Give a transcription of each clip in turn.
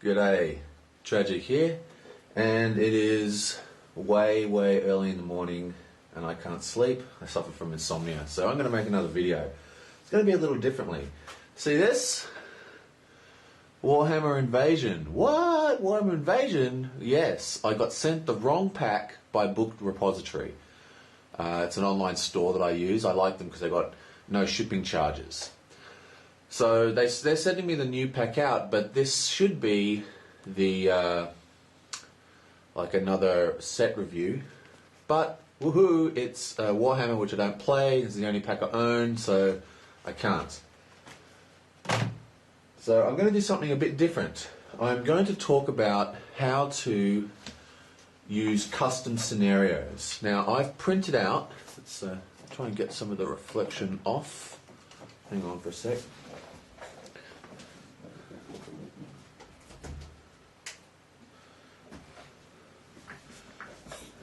G'day, Tragic here, and it is way early in the morning and I can't sleep. I suffer from insomnia, so I'm going to make another video. It's going to be a little differently. See this? Warhammer Invasion. What? Warhammer Invasion? Yes, I got sent the wrong pack by Booked Repository. It's an online store that I use. I like them because they got no shipping charges. So they're sending me the new pack out, but this should be the like another set review. But woohoo! It's Warhammer, which I don't play. It's the only pack I own, so I can't. So I'm going to do something a bit different. I'm going to talk about how to use custom scenarios. Now I've printed out. Let's try and get some of the reflection off. Hang on for a sec.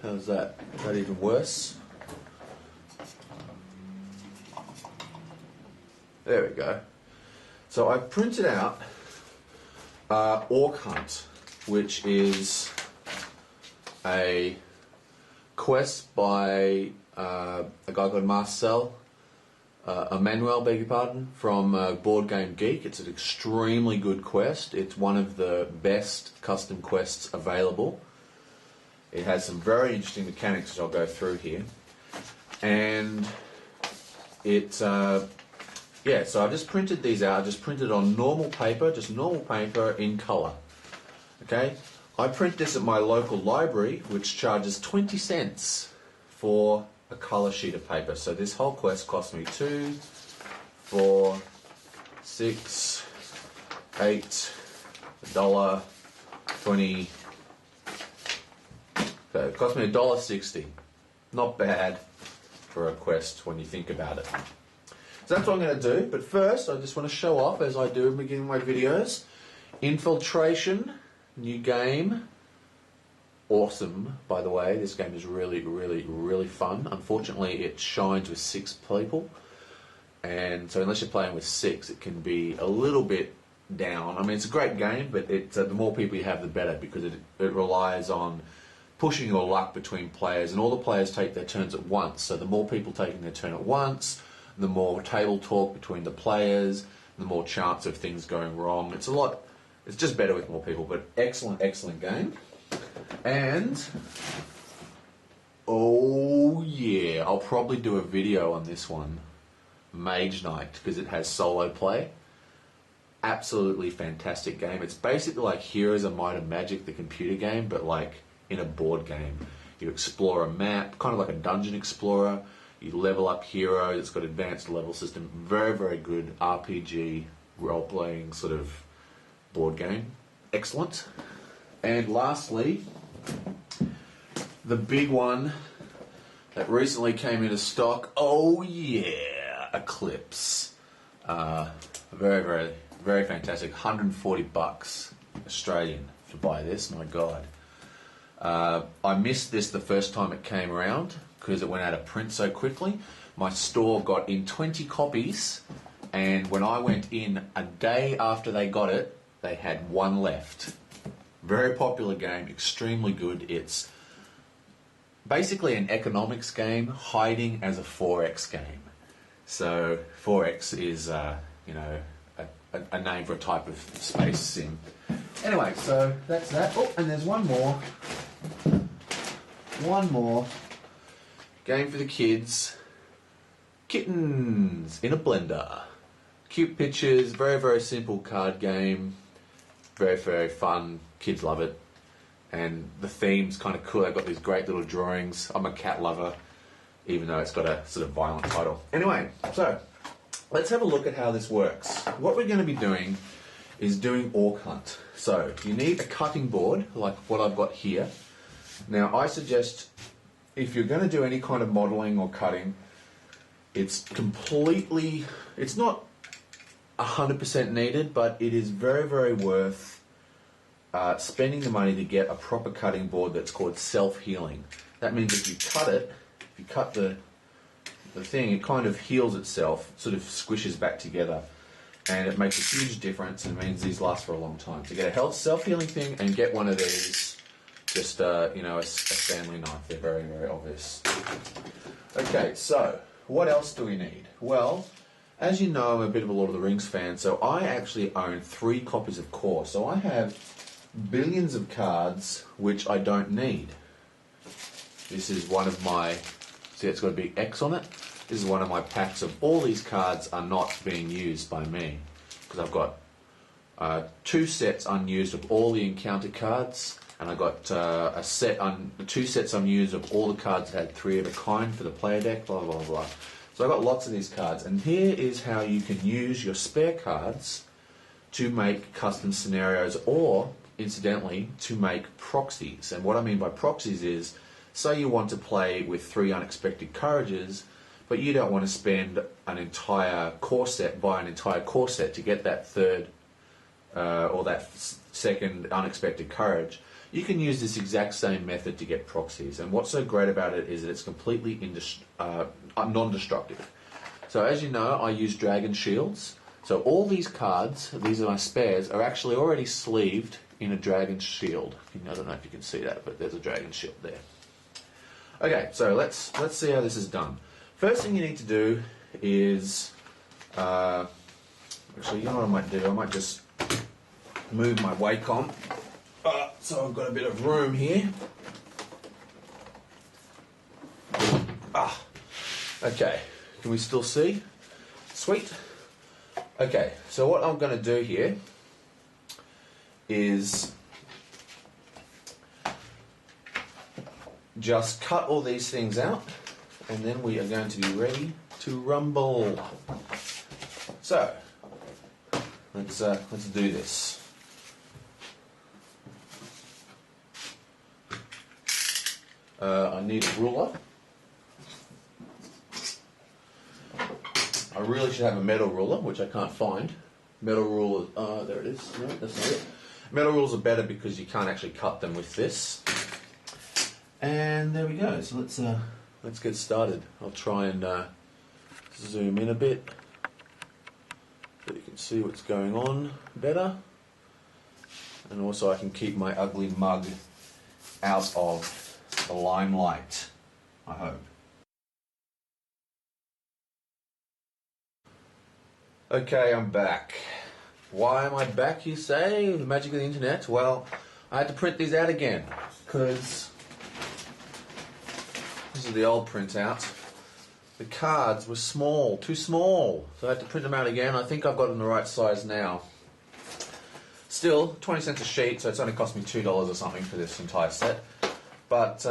How's that? Is that even worse? There we go. So I've printed out ORC HUNT, which is a quest by a guy called Marcel, Emmanuel, beg your pardon, from Board Game Geek. It's an extremely good quest. It's one of the best custom quests available. It has some very interesting mechanics which I'll go through here. And it, yeah, so I've just printed these out. I just printed on normal paper, just normal paper in colour. Okay? I print this at my local library, which charges 20 cents for a colour sheet of paper. So this whole quest cost me 2, 4, 6, 8, $1, 20. So it cost me $1.60. Not bad for a quest when you think about it. So that's what I'm going to do. But first, I just want to show off, as I do in the beginning of my videos, Infiltration, new game. Awesome, by the way. This game is really fun. Unfortunately, it shines with 6 people. And so unless you're playing with 6, it can be a little bit down. I mean, it's a great game, but the more people you have, the better, because it relies on pushing your luck between players, and all the players take their turns at once. So the more people taking their turn at once, the more table talk between the players, the more chance of things going wrong. It's just better with more people, but excellent game. And oh yeah, I'll probably do a video on this one, Mage Knight, because it has solo play. Absolutely fantastic game. It's basically like Heroes of Might and Magic, the computer game, but like in a board game. You explore a map, kind of like a dungeon explorer. You level up heroes. It's got advanced level system. Very good RPG role-playing sort of board game. Excellent. And lastly, the big one that recently came into stock. Oh yeah, Eclipse. Very fantastic. 140 bucks Australian to buy this. My God. I missed this the first time it came around because it went out of print so quickly. My store got in 20 copies, and when I went in a day after they got it, they had 1 left. Very popular game, extremely good. It's basically an economics game hiding as a 4X game. So 4X is, you know, a name for a type of space sim. Anyway, so that's that. Oh, and there's one more. One more. Game for the kids. Kittens in a blender. Cute pictures, very simple card game. Very fun. Kids love it. And the theme's kind of cool. They've got these great little drawings. I'm a cat lover, even though it's got a sort of violent title. Anyway, so let's have a look at how this works. What we're going to be doing is doing ORC HUNT. So you need a cutting board, like what I've got here. Now I suggest, if you're going to do any kind of modelling or cutting, it's not 100% needed, but it is very worth spending the money to get a proper cutting board that's called self-healing. That means if you cut the thing, it kind of heals itself, sort of squishes back together. and it makes a huge difference and means these last for a long time. So get a self-healing thing and get one of these, just you know, a Stanley knife. They're very, very obvious. Okay, so what else do we need? Well, as you know, I'm a bit of a Lord of the Rings fan, so I actually own 3 copies of Core. So I have billions of cards which I don't need. This is one of my, see it's got a big X on it? This is one of my packs of all these cards are not being used by me. Because I've got 2 sets unused of all the encounter cards, and I've got 2 sets unused of all the cards that had 3 of a kind for the player deck, blah, blah, blah. So I've got lots of these cards, and here is how you can use your spare cards to make custom scenarios, or, incidentally, to make proxies. And what I mean by proxies is, say you want to play with 3 unexpected courages, but you don't want to spend an entire core set, buy an entire core set to get that third or that second unexpected courage. You can use this exact same method to get proxies. And what's so great about it is that it's completely non-destructive. So as you know, I use dragon shields. So all these cards, these are my spares, are actually already sleeved in a dragon shield. I don't know if you can see that, but there's a dragon shield there. Okay, so let's see how this is done. First thing you need to do is, actually, you know what I might do? I might just move my Wacom, so I've got a bit of room here. Okay, can we still see? Sweet. Okay, so what I'm going to do here is just cut all these things out, and then we are going to be ready to rumble. So let's do this. I need a ruler. I really should have a metal ruler, which I can't find. Metal ruler, there it is. No, that's not it. Metal rulers are better because you can't actually cut them with this. And there we go. So let's get started. I'll try and zoom in a bit so you can see what's going on better. And also I can keep my ugly mug out of the limelight, I hope. Okay, I'm back. Why am I back, you say? The magic of the internet? Well, I had to print these out again because this is the old printout. The cards were small, too small, so I had to print them out again. I think I've got them the right size now. Still, 20 cents a sheet, so it's only cost me $2 or something for this entire set. But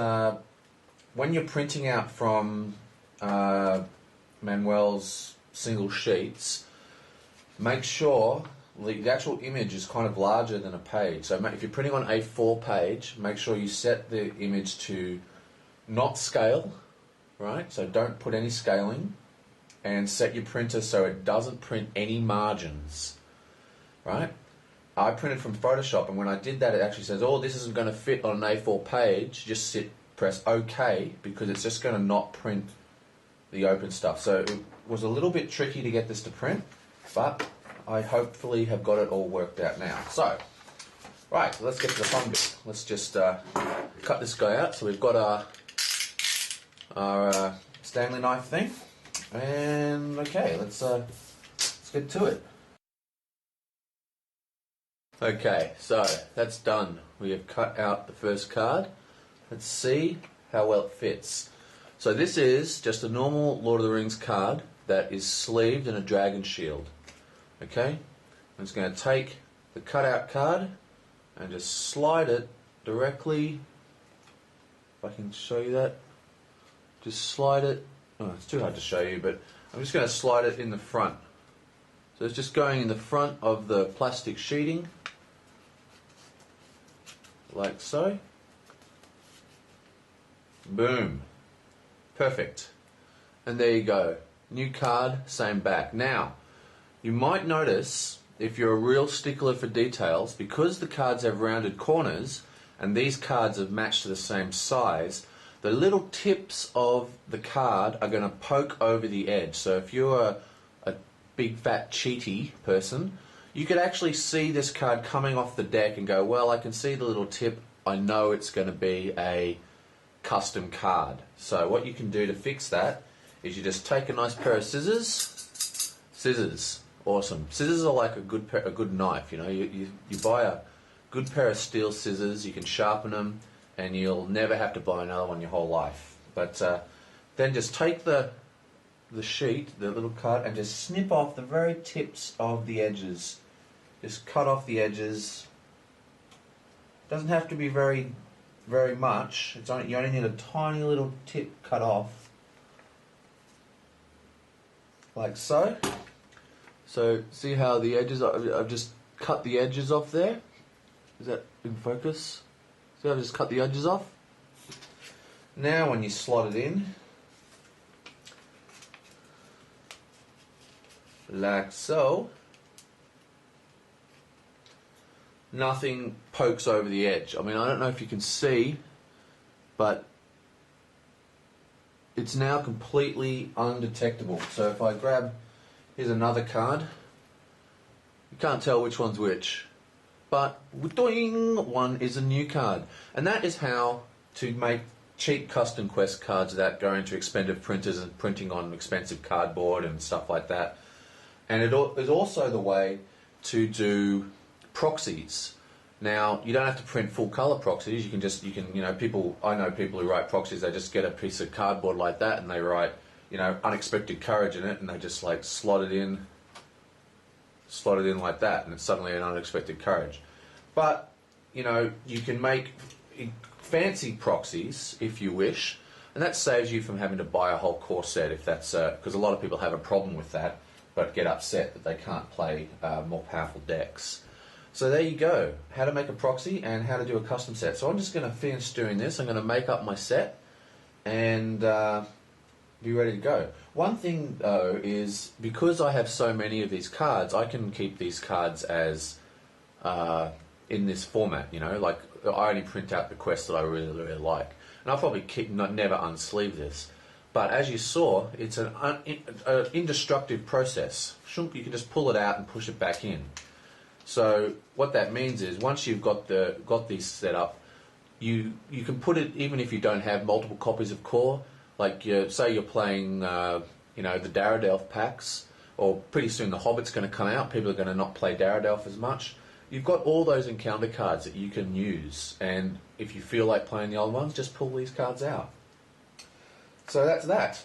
when you're printing out from Manuel's single sheets, make sure the actual image is kind of larger than a page. So if you're printing on A4 page, make sure you set the image to not scale, right? So don't put any scaling, and set your printer so it doesn't print any margins, right? I printed from Photoshop, and when I did that, it actually says, oh, this isn't going to fit on an A4 page. Just press OK, because it's just going to not print the open stuff. So it was a little bit tricky to get this to print, but I hopefully have got it all worked out now. So, right, let's get to the fun bit. Let's just cut this guy out. So we've got our Stanley knife thing, and okay, let's get to it. Okay, so that's done. We have cut out the first card. Let's see how well it fits. So this is just a normal Lord of the Rings card that is sleeved in a dragon shield. Okay, I'm just going to take the cutout card and just slide it directly, if I can show you that, just slide it, oh it's too hard to show you, but I'm just going to slide it in the front. So it's just going in the front of the plastic sheeting, like so. Boom. Perfect. And there you go. New card, same back. Now, you might notice, if you're a real stickler for details, because the cards have rounded corners, and these cards are matched to the same size, the little tips of the card are going to poke over the edge. So if you're a big fat cheaty person, you could actually see this card coming off the deck and go, well, I can see the little tip, I know it's going to be a custom card. So what you can do to fix that is you just take a nice pair of scissors, awesome. Scissors are like a good knife, you know, you buy a good pair of steel scissors, you can sharpen them, and you'll never have to buy another one your whole life. But then just take the sheet, the little card, and just snip off the very tips of the edges. Just cut off the edges. Doesn't have to be very much. You only need a tiny little tip cut off, like so. So see how the edges are, I've just cut the edges off there. Is that in focus? See, I've just cut the edges off. Now when you slot it in, like so, nothing pokes over the edge. I mean, I don't know if you can see, but it's now completely undetectable. So if I grab, here's another card, you can't tell which one's which, but doing, one is a new card. And that is how to make cheap custom quest cards without going to expensive printers and printing on expensive cardboard and stuff like that. And it is also the way to do proxies. Now, you don't have to print full color proxies. You can, you know, I know people who write proxies, they just get a piece of cardboard like that and they write, you know, unexpected courage in it, and they just like slot it in like that, and it's suddenly an unexpected courage. But, you know, you can make fancy proxies if you wish, and that saves you from having to buy a whole core set if that's, because a lot of people have a problem with that, but get upset that they can't play more powerful decks. So there you go, how to make a proxy and how to do a custom set. So I'm just going to finish doing this. I'm going to make up my set and be ready to go. One thing though is, because I have so many of these cards, I can keep these cards as in this format, you know, like I only print out the quests that I really like. And I'll probably never unsleeve this. But as you saw, it's an indestructive process. You can just pull it out and push it back in. So what that means is, once you've got these set up, you can put it, even if you don't have multiple copies of core. Like say you're playing, you know, the Daradelf packs, or pretty soon the Hobbit's going to come out. People are going to not play Daradelf as much. You've got all those encounter cards that you can use, and if you feel like playing the old ones, just pull these cards out. So that's that.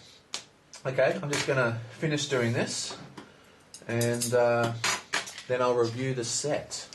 Okay, I'm just going to finish doing this, and then I'll review the set.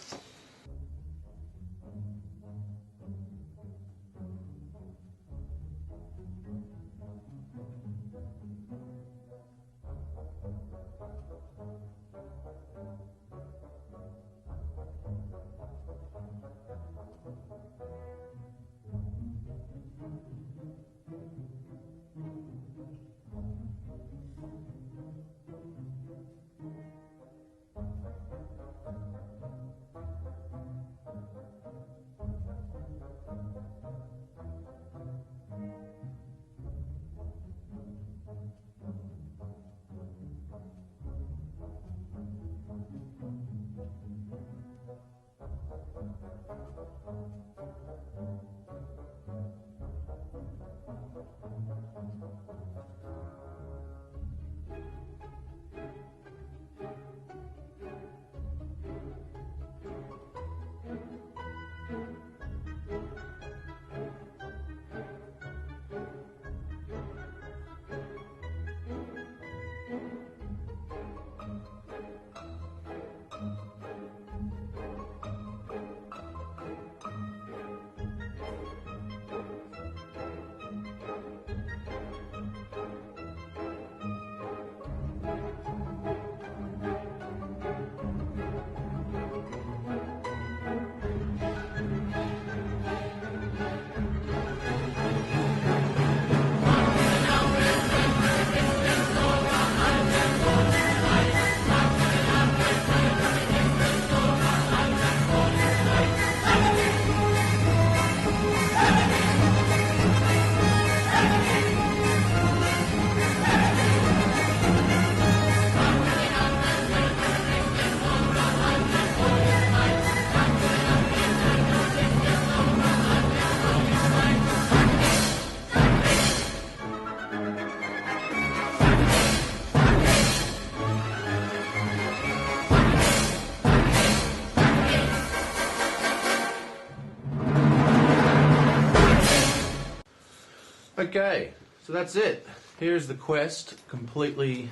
Okay, so that's it. Here's the quest completely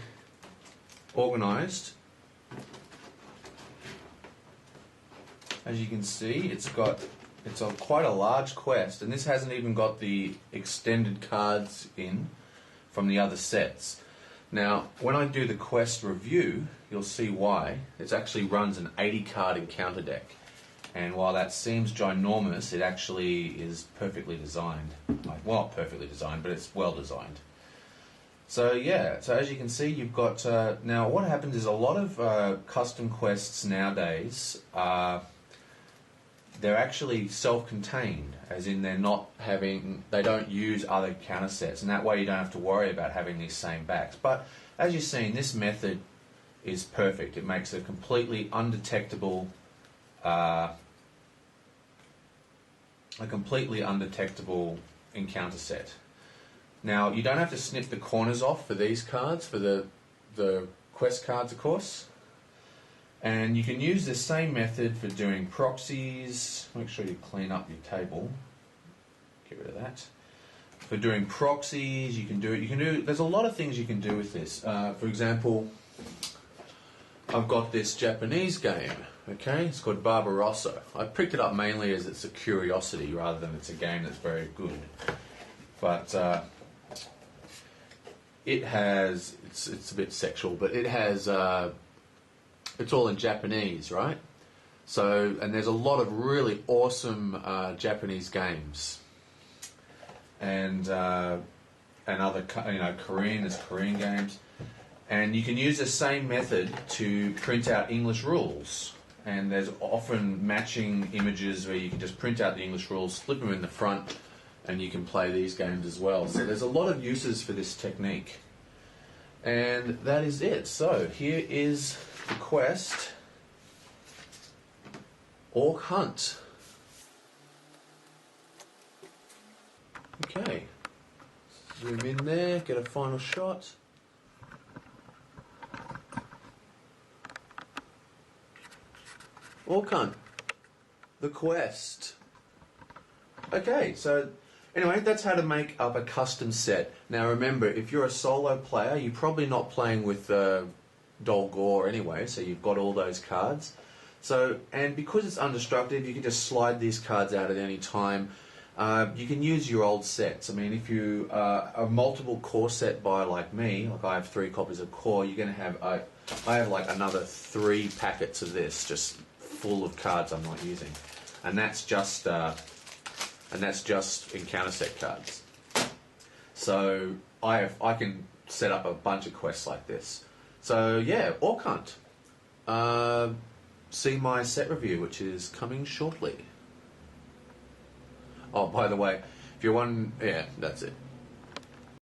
organised. As you can see, it's quite a large quest, and this hasn't even got the extended cards in from the other sets. Now, when I do the quest review, you'll see why. It actually runs an 80 card encounter deck, and while that seems ginormous, it actually is perfectly designed. Well, perfectly designed, but it's well designed. So yeah, so as you can see, you've got now what happens is a lot of custom quests nowadays they're actually self-contained, as in they don't use other counter sets, and that way you don't have to worry about having these same backs. But as you've seen, this method is perfect. It makes a completely undetectable encounter set. Now, you don't have to snip the corners off for these cards, for the quest cards, of course. And you can use the same method for doing proxies. Make sure you clean up your table. Get rid of that. For doing proxies, you can do it. There's a lot of things you can do with this. For example, I've got this Japanese game. Okay, it's called Barbarossa. I picked it up mainly as it's a curiosity rather than it's a game that's very good. But it has. It's a bit sexual, but it has. It's all in Japanese, right? So, and there's a lot of really awesome Japanese games, and other Korean games, and you can use the same method to print out English rules. And there's often matching images where you can just print out the English rules, slip them in the front, and you can play these games as well. So there's a lot of uses for this technique, and that is it. So here is the quest, ORC HUNT. Okay, zoom in there, get a final shot. ORC HUNT, the quest. Okay, so anyway, that's how to make up a custom set. Now remember, if you're a solo player, you're probably not playing with Dolgore anyway, so you've got all those cards. So, and because it's undestructive, you can just slide these cards out at any time. You can use your old sets. I mean, if you are a multiple core set buyer like me, like I have 3 copies of core, you're going to have, I have like another 3 packets of this, just full of cards I'm not using. And that's just encounter set cards. So I can set up a bunch of quests like this. So yeah, ORC HUNT. See my set review, which is coming shortly. Oh, by the way, if you're one, yeah, that's it.